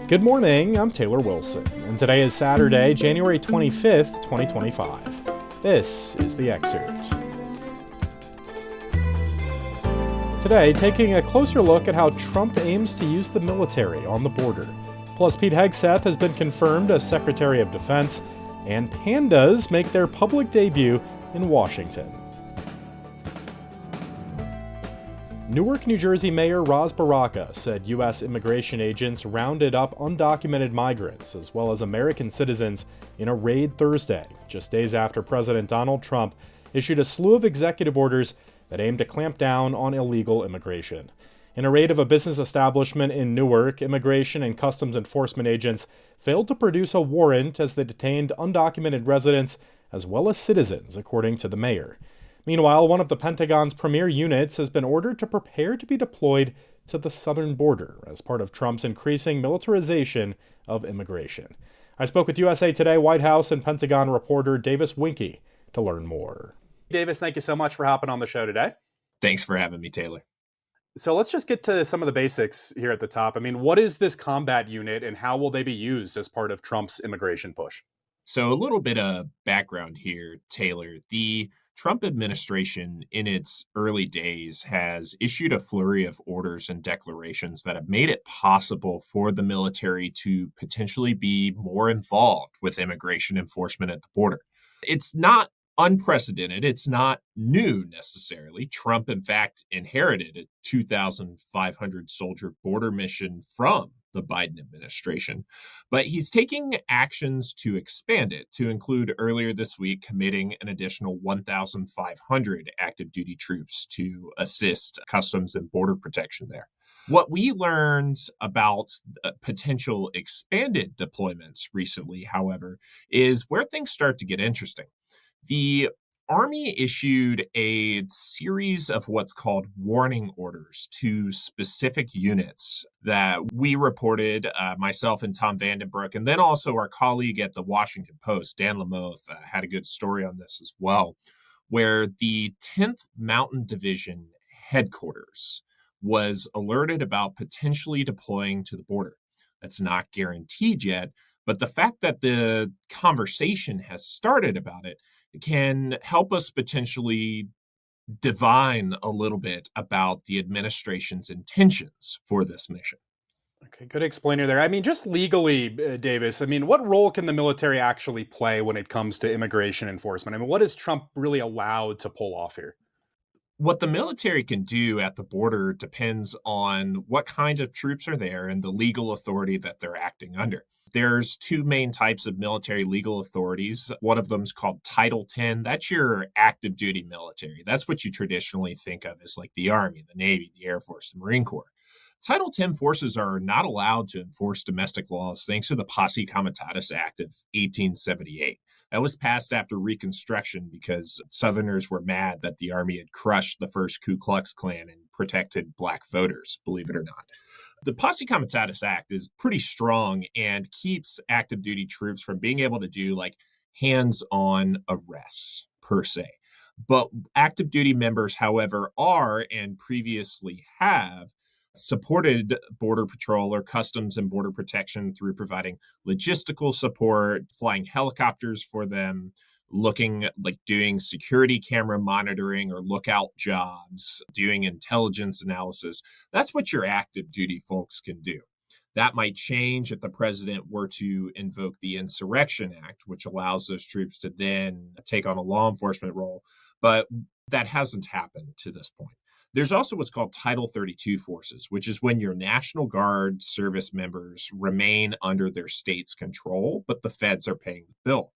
Good morning, I'm Taylor Wilson, and today is Saturday, January 25th, 2025. This is the Excerpt. Today, taking a closer look at how Trump aims to use the military on the border. Plus, Pete Hegseth has been confirmed as Secretary of Defense, and pandas make their public debut in Washington. Newark, New Jersey Mayor Ras Baraka said U.S. immigration agents rounded up undocumented migrants as well as American citizens in a raid Thursday, just days after President Donald Trump issued a slew of executive orders that aim to clamp down on illegal immigration. In a raid of a business establishment in Newark, immigration and customs enforcement agents failed to produce a warrant as they detained undocumented residents as well as citizens, according to the mayor. Meanwhile, one of the Pentagon's premier units has been ordered to prepare to be deployed to the southern border as part of Trump's increasing militarization of immigration. I spoke with USA Today White House and Pentagon reporter Davis Winke to learn more. Davis, thank you so much for hopping on the show today. Thanks for having me, Taylor. So let's just get to some of the basics here at the top. I mean, what is this combat unit and how will they be used as part of Trump's immigration push? So a little bit of background here, Taylor. The Trump administration in its early days has issued a flurry of orders and declarations that have made it possible for the military to potentially be more involved with immigration enforcement at the border. It's not unprecedented. It's not new necessarily. Trump, in fact, inherited a 2,500 soldier border mission from the Biden administration. But he's taking actions to expand it, to include earlier this week committing an additional 1,500 active duty troops to assist Customs and Border Protection there. What we learned about potential expanded deployments recently, however, is where things start to get interesting. The Army issued a series of what's called warning orders to specific units that we reported, myself and Tom Vandenbroek, and then also our colleague at the Washington Post, Dan Lamothe, had a good story on this as well, where the 10th Mountain Division headquarters was alerted about potentially deploying to the border. That's not guaranteed yet, but the fact that the conversation has started about it can help us potentially divine a little bit about the administration's intentions for this mission. Okay, good explainer there. I mean, just legally, Davis, I mean, what role can the military actually play when it comes to immigration enforcement? I mean, what is Trump really allowed to pull off here? What the military can do at the border depends on what kind of troops are there and the legal authority that they're acting under. There's two main types of military legal authorities. One of them is called Title 10. That's your active duty military. That's what you traditionally think of as like the Army, the Navy, the Air Force, the Marine Corps. Title 10 forces are not allowed to enforce domestic laws thanks to the Posse Comitatus Act of 1878. That was passed after Reconstruction because Southerners were mad that the Army had crushed the first Ku Klux Klan and protected Black voters, believe it or not. The Posse Comitatus Act is pretty strong and keeps active duty troops from being able to do like hands-on arrests per se. But active duty members, however, are and previously have supported Border Patrol or Customs and Border Protection through providing logistical support, flying helicopters for them, doing security camera monitoring or lookout jobs, doing intelligence analysis. That's what your active duty folks can do. That might change if the president were to invoke the Insurrection Act, which allows those troops to then take on a law enforcement role. But that hasn't happened to this point. There's also what's called Title 32 forces, which is when your National Guard service members remain under their state's control, but the feds are paying the bill.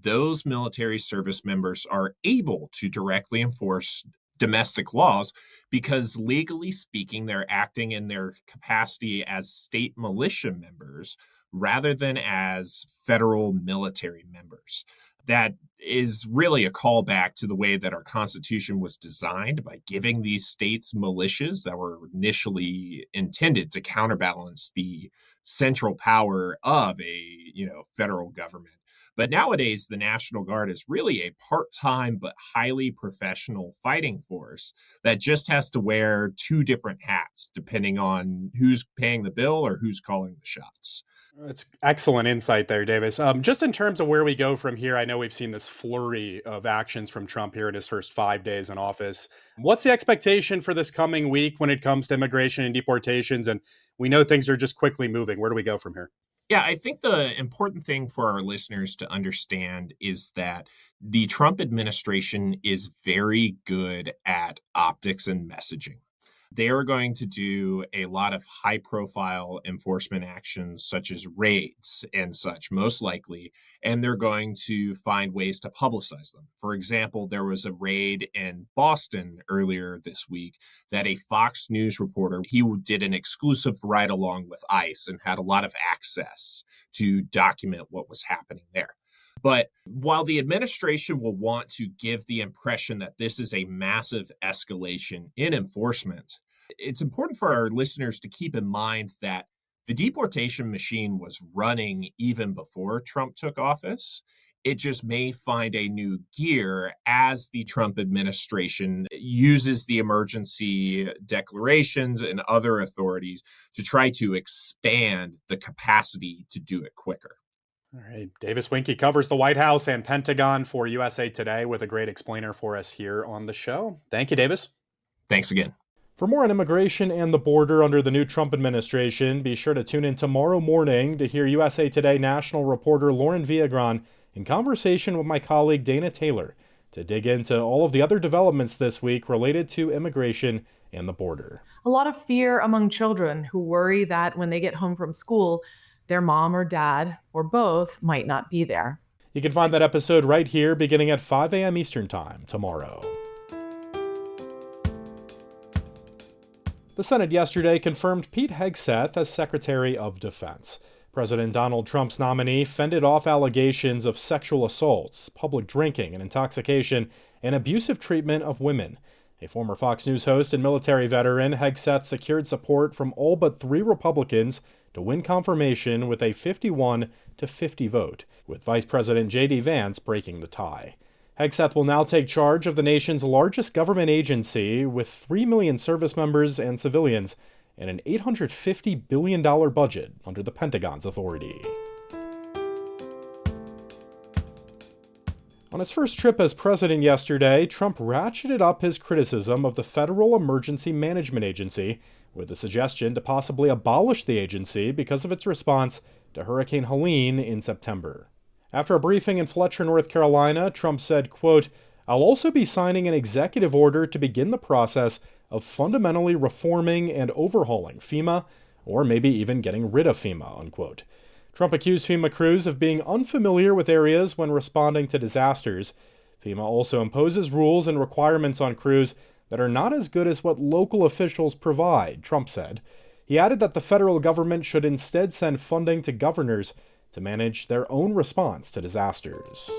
Those military service members are able to directly enforce domestic laws because legally speaking, they're acting in their capacity as state militia members rather than as federal military members. That is really a callback to the way that our Constitution was designed by giving these states militias that were initially intended to counterbalance the central power of a federal government. But nowadays, the National Guard is really a part-time but highly professional fighting force that just has to wear two different hats depending on who's paying the bill or who's calling the shots. That's excellent insight there, Davis. Just in terms of where we go from here, I know we've seen this flurry of actions from Trump here in his first 5 days in office. What's the expectation for this coming week when it comes to immigration and deportations? And we know things are just quickly moving. Where do we go from here? Yeah, I think the important thing for our listeners to understand is that the Trump administration is very good at optics and messaging. They are going to do a lot of high profile enforcement actions, such as raids and such, most likely, and they're going to find ways to publicize them. For example, there was a raid in Boston earlier this week that a Fox News reporter, he did an exclusive ride along with ICE and had a lot of access to document what was happening there. But while the administration will want to give the impression that this is a massive escalation in enforcement, it's important for our listeners to keep in mind that the deportation machine was running even before Trump took office. It just may find a new gear as the Trump administration uses the emergency declarations and other authorities to try to expand the capacity to do it quicker. All right. Davis Winky covers the White House and Pentagon for USA Today with a great explainer for us here on the show. Thank you, Davis. Thanks again. For more on immigration and the border under the new Trump administration, be sure to tune in tomorrow morning to hear USA Today national reporter Lauren Viagran in conversation with my colleague Dana Taylor to dig into all of the other developments this week related to immigration and the border. A lot of fear among children who worry that when they get home from school, their mom or dad or both might not be there. You can find that episode right here beginning at 5 a.m. Eastern Time tomorrow. The Senate yesterday confirmed Pete Hegseth as Secretary of Defense. President Donald Trump's nominee fended off allegations of sexual assaults, public drinking and intoxication, and abusive treatment of women. A former Fox News host and military veteran, Hegseth secured support from all but 3 Republicans to win confirmation with a 51-50 vote, with Vice President J.D. Vance breaking the tie. Hegseth will now take charge of the nation's largest government agency with 3 million service members and civilians and an $850 billion budget under the Pentagon's authority. On his first trip as president yesterday, Trump ratcheted up his criticism of the Federal Emergency Management Agency with a suggestion to possibly abolish the agency because of its response to Hurricane Helene in September. After a briefing in Fletcher, North Carolina, Trump said, quote, "I'll also be signing an executive order to begin the process of fundamentally reforming and overhauling FEMA, or maybe even getting rid of FEMA," unquote. Trump accused FEMA crews of being unfamiliar with areas when responding to disasters. FEMA also imposes rules and requirements on crews that are not as good as what local officials provide, Trump said. He added that the federal government should instead send funding to governors to manage their own response to disasters.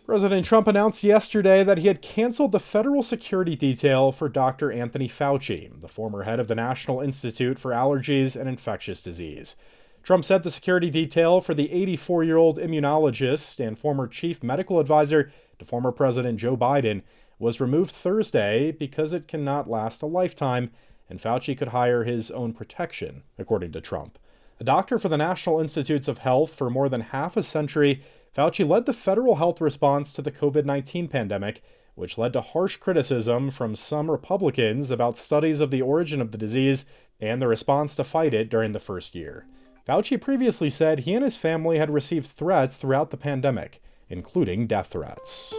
President Trump announced yesterday that he had canceled the federal security detail for Dr. Anthony Fauci, the former head of the National Institute for Allergies and Infectious Disease. Trump said the security detail for the 84-year-old immunologist and former chief medical advisor to former President Joe Biden was removed Thursday because it cannot last a lifetime, and Fauci could hire his own protection, according to Trump. A doctor for the National Institutes of Health for more than half a century, Fauci led the federal health response to the COVID-19 pandemic, which led to harsh criticism from some Republicans about studies of the origin of the disease and the response to fight it during the first year. Fauci previously said he and his family had received threats throughout the pandemic, including death threats.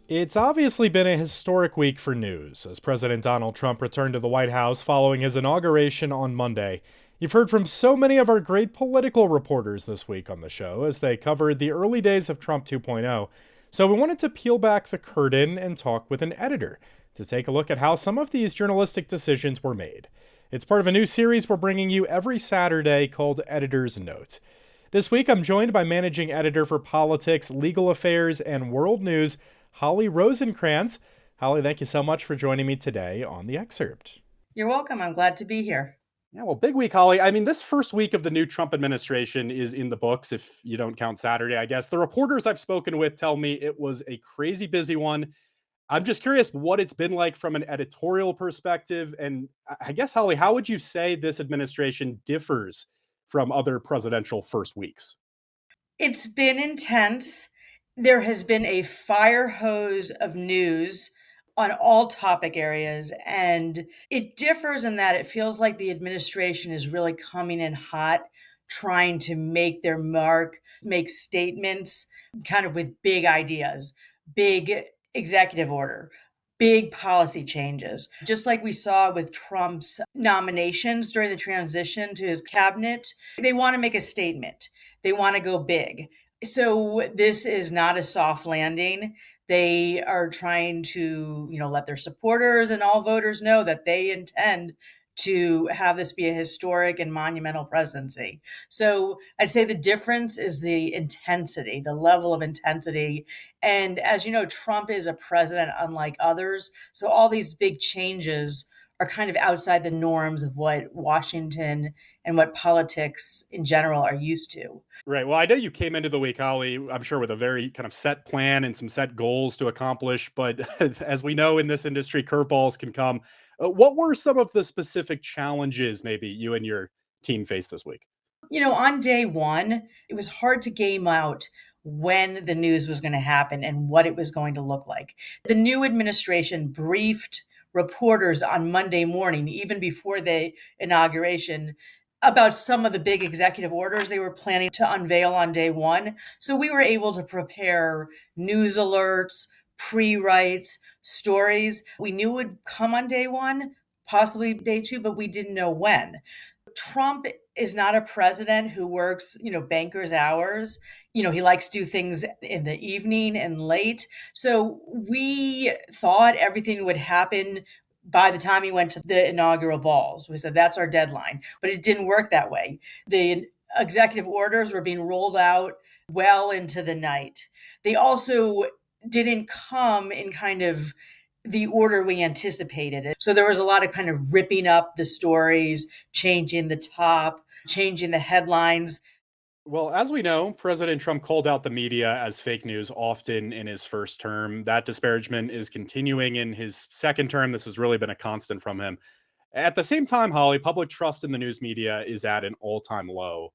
It's obviously been a historic week for news as President Donald Trump returned to the White House following his inauguration on Monday. You've heard from so many of our great political reporters this week on the show as they covered the early days of Trump 2.0. So we wanted to peel back the curtain and talk with an editor to take a look at how some of these journalistic decisions were made. It's part of a new series we're bringing you every Saturday called Editor's Note. This week, I'm joined by managing editor for politics, legal affairs, and world news, Holly Rosenkrantz. Holly, thank you so much for joining me today on The Excerpt. You're welcome. I'm glad to be here. Yeah, well, big week, Holly. I mean, this first week of the new Trump administration is in the books, if you don't count Saturday, I guess. The reporters I've spoken with tell me it was a crazy busy one. I'm just curious what it's been like from an editorial perspective. And I guess, Holly, how would you say this administration differs from other presidential first weeks? It's been intense. There has been a fire hose of news on all topic areas, and it differs in that it feels like the administration is really coming in hot, trying to make their mark, make statements kind of with big ideas, big executive order, big policy changes. Just like we saw with Trump's nominations during the transition to his cabinet, they want to make a statement. They want to go big. So this is not a soft landing. They are trying to, let their supporters and all voters know that they intend to have this be a historic and monumental presidency. So I'd say the difference is the intensity, the level of intensity. And as you know, Trump is a president unlike others. So all these big changes are kind of outside the norms of what Washington and what politics in general are used to. Right. Well, I know you came into the week, Holly, I'm sure with a very kind of set plan and some set goals to accomplish. But as we know in this industry, curveballs can come. What were some of the specific challenges maybe you and your team faced this week? On day one, it was hard to game out when the news was going to happen and what it was going to look like. The new administration briefed reporters on Monday morning, even before the inauguration, about some of the big executive orders they were planning to unveil on day one. So we were able to prepare news alerts, pre-writes, stories. We knew it would come on day one, possibly day two, but we didn't know when. Trump is not a president who works, banker's hours. He likes to do things in the evening and late. So we thought everything would happen by the time he went to the inaugural balls. We said that's our deadline, but it didn't work that way. The executive orders were being rolled out well into the night. They also didn't come in kind of the order we anticipated. So there was a lot of kind of ripping up the stories, changing the top, changing the headlines. Well, as we know, President Trump called out the media as fake news often in his first term. That disparagement is continuing in his second term. This has really been a constant from him. At the same time, Holly, public trust in the news media is at an all time low.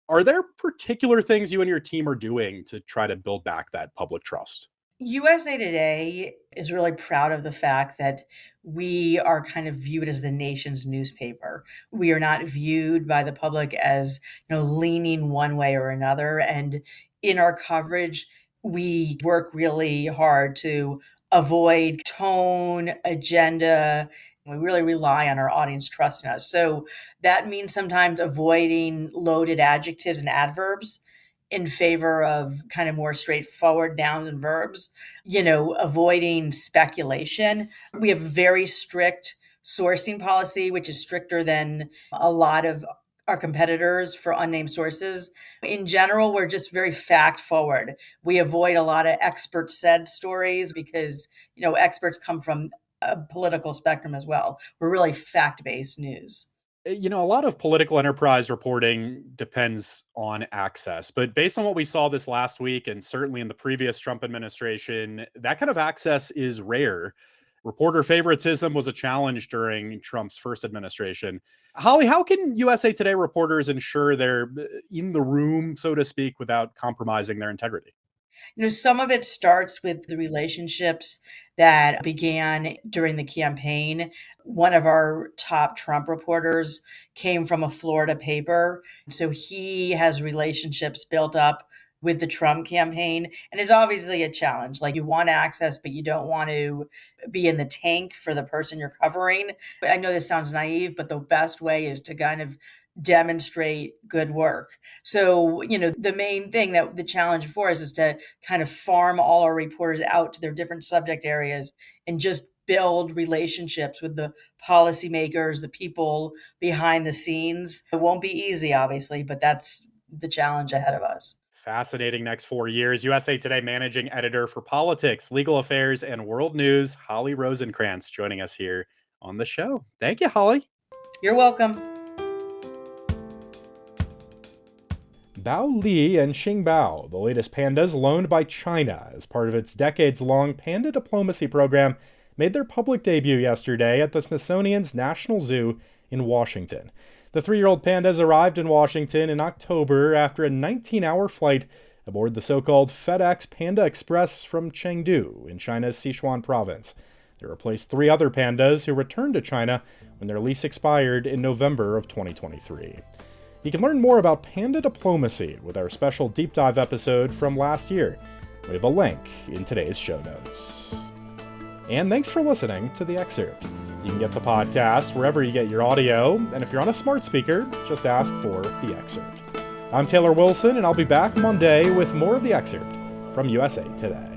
Are there particular things you and your team are doing to try to build back that public trust? USA Today is really proud of the fact that we are kind of viewed as the nation's newspaper. We are not viewed by the public as, leaning one way or another. And in our coverage, we work really hard to avoid tone, agenda. We really rely on our audience trusting us. So that means sometimes avoiding loaded adjectives and adverbs in favor of kind of more straightforward nouns and verbs, avoiding speculation. We have very strict sourcing policy, which is stricter than a lot of our competitors for unnamed sources. In general, we're just very fact forward. We avoid a lot of expert said stories because, experts come from a political spectrum as well. We're really fact-based news. A lot of political enterprise reporting depends on access, but based on what we saw this last week and certainly in the previous Trump administration, that kind of access is rare. Reporter favoritism was a challenge during Trump's first administration. Holly, how can USA Today reporters ensure they're in the room, so to speak, without compromising their integrity? Some of it starts with the relationships that began during the campaign. One of our top Trump reporters came from a Florida paper. So he has relationships built up with the Trump campaign. And it's obviously a challenge. Like you want access, but you don't want to be in the tank for the person you're covering. I know this sounds naive, but the best way is to kind of demonstrate good work. So, the main thing that the challenge before us is to kind of farm all our reporters out to their different subject areas and just build relationships with the policymakers, the people behind the scenes. It won't be easy, obviously, but that's the challenge ahead of us. Fascinating next 4 years. USA Today managing editor for politics, legal affairs, and world news, Holly Rosenkrantz, joining us here on the show. Thank you, Holly. You're welcome. Bao Li and Xing Bao, the latest pandas loaned by China as part of its decades-long panda diplomacy program, made their public debut yesterday at the Smithsonian's National Zoo in Washington. The 3-year-old pandas arrived in Washington in October after a 19-hour flight aboard the so-called FedEx Panda Express from Chengdu in China's Sichuan province. They replaced 3 other pandas who returned to China when their lease expired in November of 2023. You can learn more about panda diplomacy with our special deep dive episode from last year. We have a link in today's show notes. And thanks for listening to The Excerpt. You can get the podcast wherever you get your audio, and if you're on a smart speaker, just ask for The Excerpt. I'm Taylor Wilson, and I'll be back Monday with more of The Excerpt from USA Today.